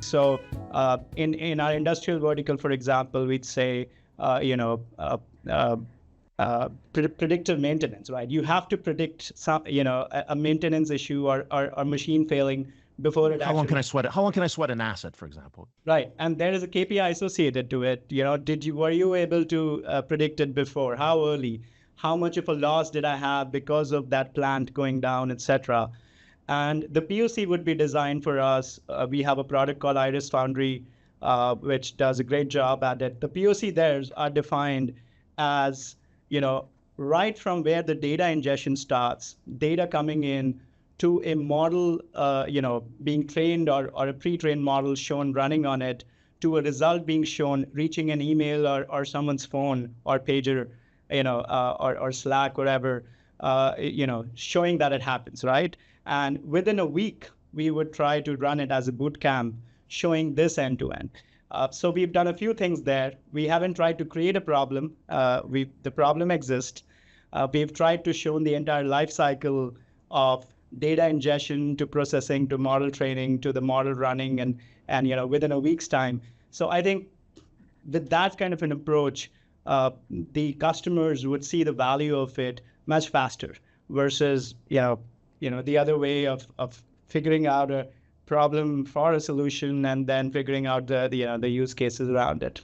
So in our industrial vertical, for example, we'd say, predictive maintenance, right? You have to predict some, a maintenance issue or machine failing before it How long can I sweat it? How long can I sweat an asset, for example? Right, and there is a KPI associated to it. Were you able to predict it before? How early? How much of a loss did I have because of that plant going down, etc.? And the POC would be designed for us. We have a product called Iris Foundry, which does a great job at it. The POC there are defined as, right from where the data ingestion starts, data coming in to a model, being trained or a pre-trained model shown running on it, to a result being shown reaching an email or someone's phone or pager, or Slack, whatever, showing that it happens, right? And within a week, we would try to run it as a boot camp, showing this end to end. So we've done a few things there. We haven't tried to create a problem. The problem exists. We've tried to show the entire life cycle of data ingestion to processing to model training to the model running and within a week's time. So I think with that kind of an approach, the customers would see the value of it much faster versus the other way of figuring out a problem for a solution and then figuring out the use cases around it.